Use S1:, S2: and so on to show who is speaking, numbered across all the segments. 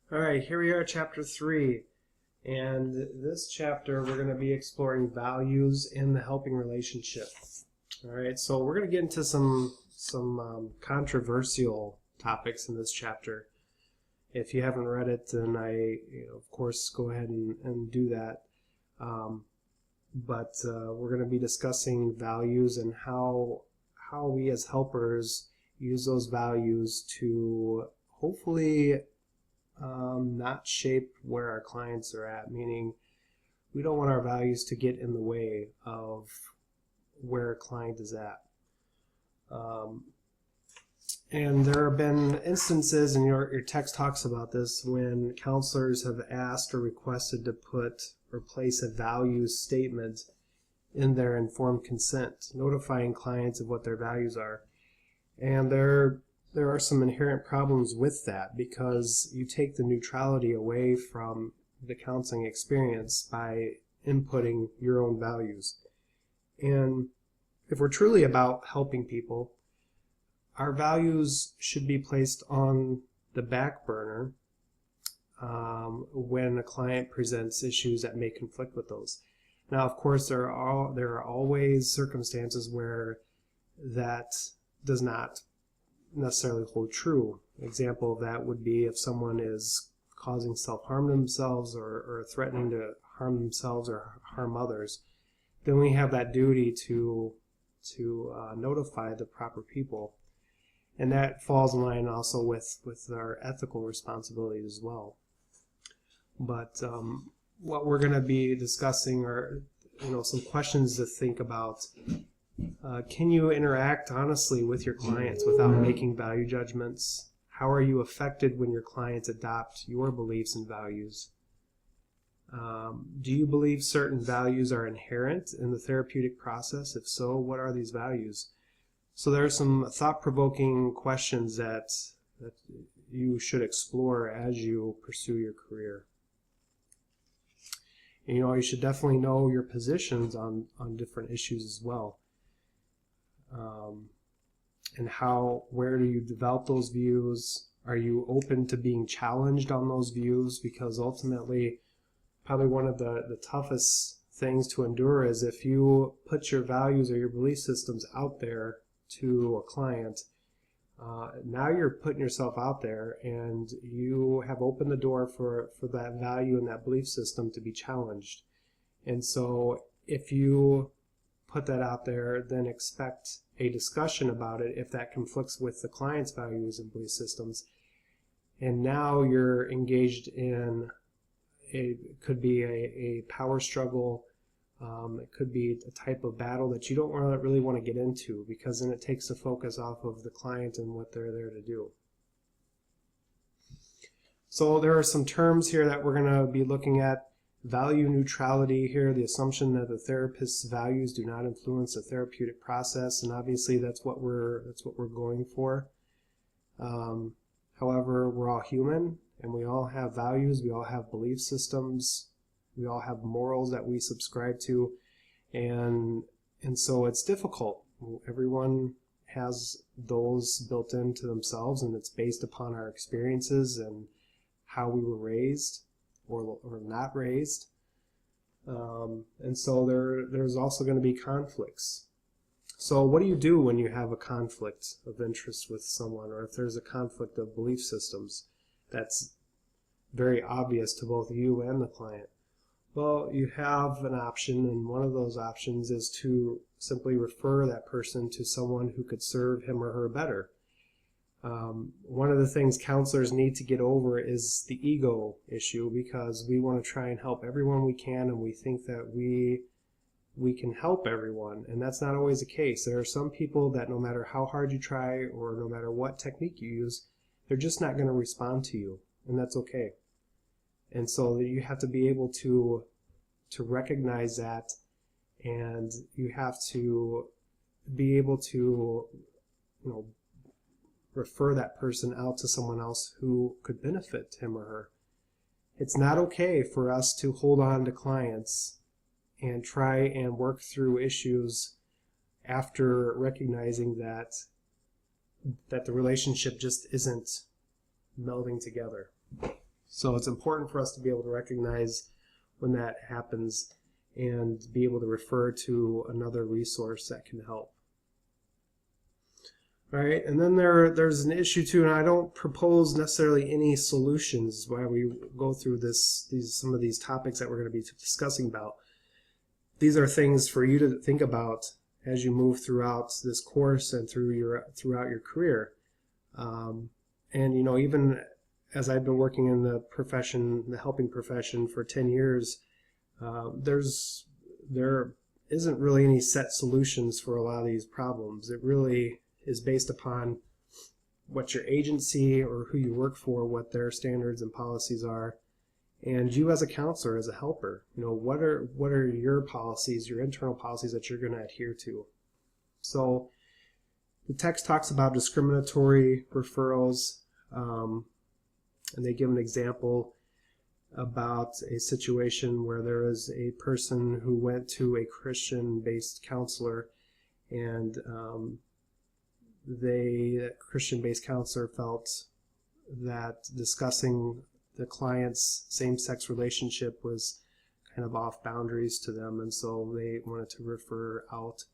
S1: All right, here we are, chapter 3. And this chapter, we're going to be exploring values in the helping relationship. All right, so we're going to get into some controversial topics in this chapter. If you haven't read it, then of course, go ahead and do that. But we're going to be discussing values and how we as helpers use those values to hopefully not shape where our clients are at, meaning we don't want our values to get in the way of where a client is at. And there have been instances, and your text talks about this, when counselors have asked or requested to put or place a values statement in their informed consent, notifying clients of what their values are. And there are some inherent problems with that, because you take the neutrality away from the counseling experience by inputting your own values. And if we're truly about helping people, our values should be placed on the back burner when a client presents issues that may conflict with those. Now, of course, there are always circumstances where that does not necessarily hold true. An example of that would be if someone is causing self-harm to themselves or threatening to harm themselves or harm others. Then we have that duty to notify the proper people. And that falls in line also with our ethical responsibilities as well. But what we're going to be discussing are some questions to think about. Can you interact honestly with your clients without making value judgments? How are you affected when your clients adopt your beliefs and values? Do you believe certain values are inherent in the therapeutic process? If so, what are these values? So there are some thought-provoking questions that you should explore as you pursue your career. And, you should definitely know your positions on different issues as well. And where do you develop those views? Are you open to being challenged on those views? Because ultimately, probably one of the toughest things to endure is if you put your values or your belief systems out there to a client, now you're putting yourself out there and you have opened the door for that value and that belief system to be challenged. And so if you put that out there, then expect a discussion about it if that conflicts with the client's values and belief systems. And now you're engaged in it could be a power struggle. It could be a type of battle that you don't really want to get into, because then it takes the focus off of the client and what they're there to do. So there are some terms here that we're going to be looking at. Value neutrality here, the assumption that the therapist's values do not influence the therapeutic process, and obviously that's what we're going for. However, we're all human, and we all have values, we all have belief systems, we all have morals that we subscribe to, and so it's difficult. Everyone has those built into themselves, and it's based upon our experiences and how we were raised or not raised. And so there's also going to be conflicts. So what do you do when you have a conflict of interest with someone, or if there's a conflict of belief systems that's very obvious to both you and the client? Well, you have an option, and one of those options is to simply refer that person to someone who could serve him or her better. One of the things counselors need to get over is the ego issue, because we want to try and help everyone we can, and we think that we can help everyone, and that's not always the case. There are some people that no matter how hard you try or no matter what technique you use, they're just not going to respond to you, and that's okay. And so you have to be able to recognize that, and you have to be able to refer that person out to someone else who could benefit him or her. It's not okay for us to hold on to clients and try and work through issues after recognizing that the relationship just isn't melding together. So it's important for us to be able to recognize when that happens and be able to refer to another resource that can help. All right, and then there's an issue too, and I don't propose necessarily any solutions while we go through some of these topics that we're going to be discussing about. These are things for you to think about as you move throughout this course and throughout your career. And even as I've been working in the helping profession for 10 years, there isn't really any set solutions for a lot of these problems. It really is based upon what your agency or who you work for, what their standards and policies are, and you as a counselor, as a helper, what are your policies, your internal policies that you're going to adhere to. So the text talks about discriminatory referrals, and they give an example about a situation where there is a person who went to a Christian-based counselor, and that Christian-based counselor felt that discussing the client's same-sex relationship was kind of off boundaries to them, and so they wanted to refer out.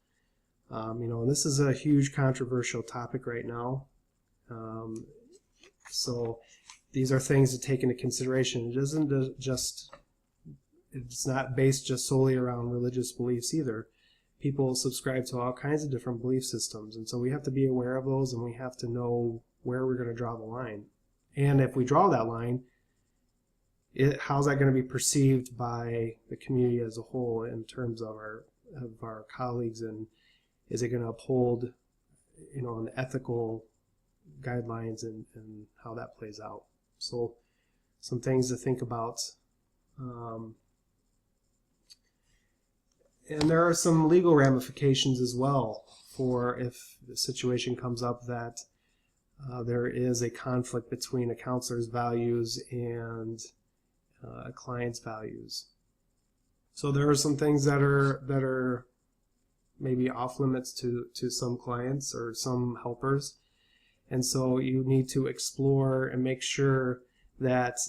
S1: This is a huge controversial topic right now. So these are things to take into consideration. It's not based just solely around religious beliefs either. People subscribe to all kinds of different belief systems, and so we have to be aware of those, and we have to know where we're going to draw the line. And if we draw that line, how's that going to be perceived by the community as a whole in terms of our colleagues, and is it going to uphold an ethical guidelines and how that plays out? So some things to think about. And there are some legal ramifications as well for if the situation comes up that there is a conflict between a counselor's values and a client's values. So there are some things that are maybe off limits to some clients or some helpers, and so you need to explore and make sure that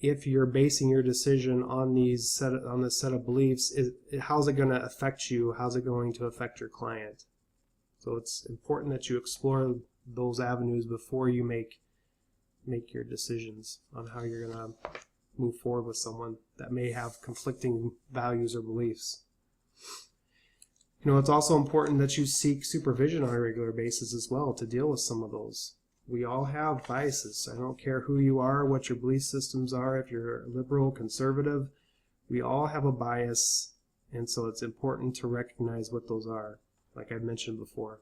S1: if you're basing your decision on this set of beliefs, how's it going to affect you? How's it going to affect your client? So it's important that you explore those avenues before you make your decisions on how you're going to move forward with someone that may have conflicting values or beliefs. It's also important that you seek supervision on a regular basis as well to deal with some of those. We all have biases. I don't care who you are, what your belief systems are, if you're liberal, conservative, we all have a bias, and so it's important to recognize what those are, like I mentioned before.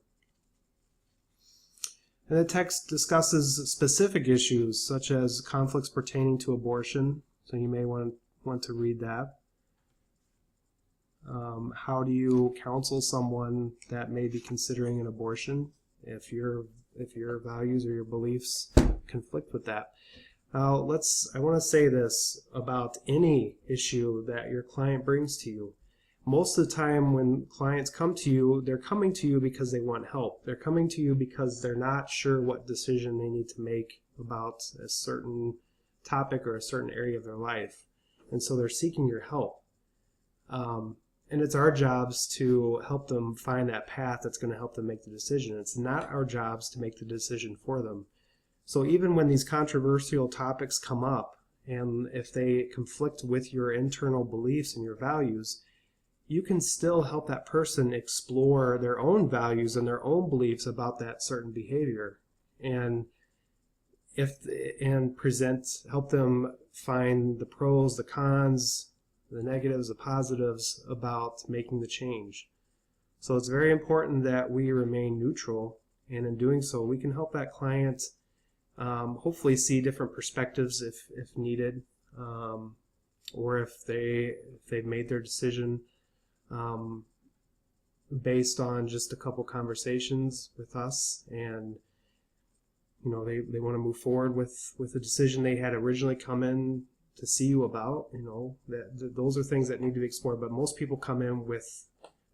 S1: And the text discusses specific issues such as conflicts pertaining to abortion, so you may want to read that. How do you counsel someone that may be considering an abortion if your values or your beliefs conflict with that? Now, I want to say this about any issue that your client brings to you. Most of the time when clients come to you, they're coming to you because they want help. They're coming to you because they're not sure what decision they need to make about a certain topic or a certain area of their life. And so they're seeking your help. And it's our jobs to help them find that path that's going to help them make the decision. It's not our jobs to make the decision for them. So even when these controversial topics come up, and if they conflict with your internal beliefs and your values, you can still help that person explore their own values and their own beliefs about that certain behavior, and help them find the pros, the cons, the negatives, the positives about making the change. So it's very important that we remain neutral, and in doing so, we can help that client hopefully see different perspectives if needed, or if they've made their decision based on just a couple conversations with us, and they want to move forward with the decision they had originally come in to see you about. Those are things that need to be explored, but most people come in with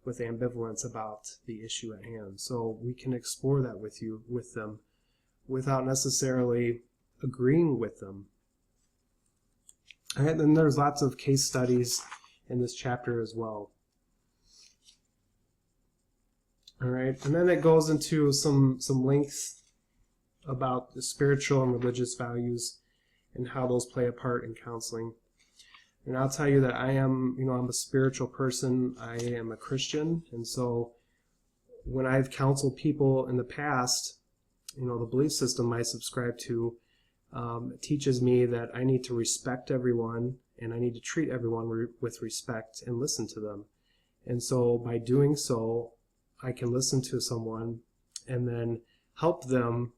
S1: ambivalence about the issue at hand. So we can explore that with them without necessarily agreeing with them. And then there's lots of case studies in this chapter as well. All right, and then it goes into some links about the spiritual and religious values and how those play a part in counseling. And I'll tell you that I'm a spiritual person. I am a Christian, and so when I've counseled people in the past, the belief system I subscribe to teaches me that I need to respect everyone and I need to treat everyone with respect and listen to them. And so by doing so, I can listen to someone and then help them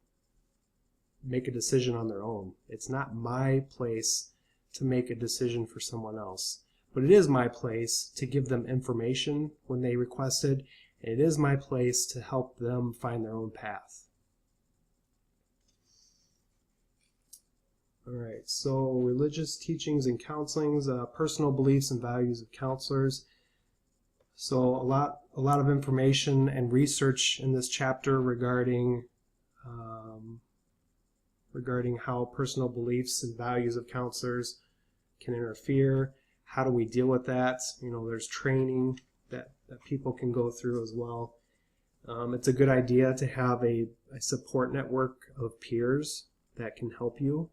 S1: make a decision on their own. It's not my place to make a decision for someone else, but it is my place to give them information when they request it. It is my place to help them find their own path. All right, so religious teachings and counselings, personal beliefs and values of counselors. So a lot of information and research in this chapter regarding how personal beliefs and values of counselors can interfere. How do we deal with that? There's training that people can go through as well. It's a good idea to have a support network of peers that can help you.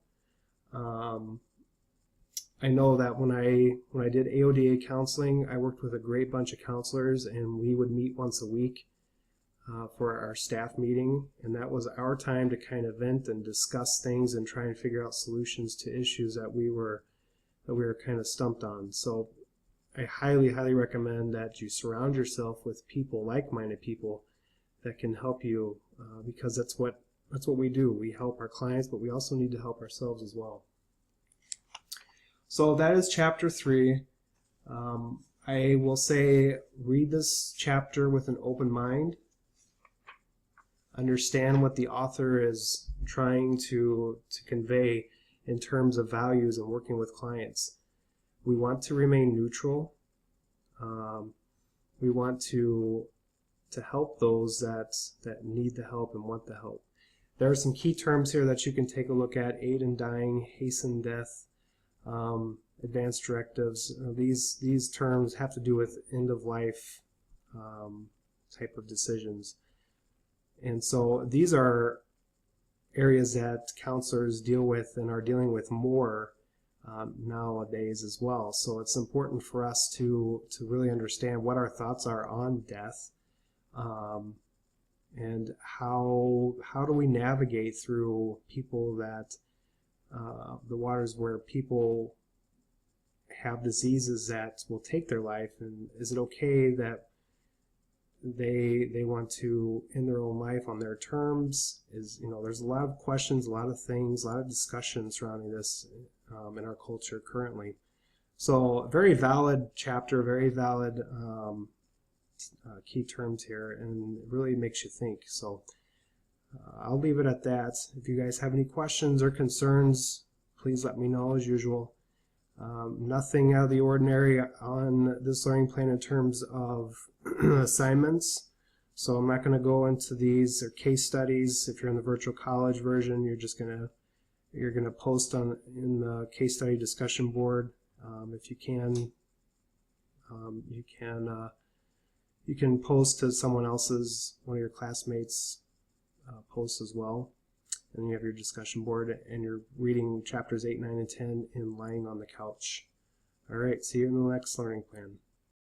S1: I know that when I did AODA counseling, I worked with a great bunch of counselors, and we would meet once a week for our staff meeting, and that was our time to kind of vent and discuss things and try and figure out solutions to issues that we were kind of stumped on. So I highly recommend that you surround yourself with people, like-minded people, that can help you, because that's what we do. We help our clients, but we also need to help ourselves as well. So that is chapter 3. I will say read this chapter with an open mind. Understand what the author is trying to convey in terms of values and working with clients. We want to remain neutral. We want to help those that need the help and want the help. There are some key terms here that you can take a look at: aid in dying, hasten death, advanced directives. These terms have to do with end of life type of decisions. And so these are areas that counselors deal with and are dealing with more nowadays as well. So it's important for us to really understand what our thoughts are on death, and how do we navigate through people that the waters where people have diseases that will take their life, and is it okay that they want to end their own life on their terms? There's a lot of questions, a lot of things, a lot of discussion surrounding this in our culture currently. So a very valid chapter, very valid key terms here, and it really makes you think. So I'll leave it at that. If you guys have any questions or concerns, please let me know as usual. Nothing out of the ordinary on this learning plan in terms of assignments. So I'm not going to go into these or case studies. If you're in the virtual college version, you're gonna post in the case study discussion board. If you can, you can post to someone else's, one of your classmates' posts as well. And you have your discussion board, and you're reading chapters 8, 9, and 10 in lying on the couch. All right, see you in the next learning plan.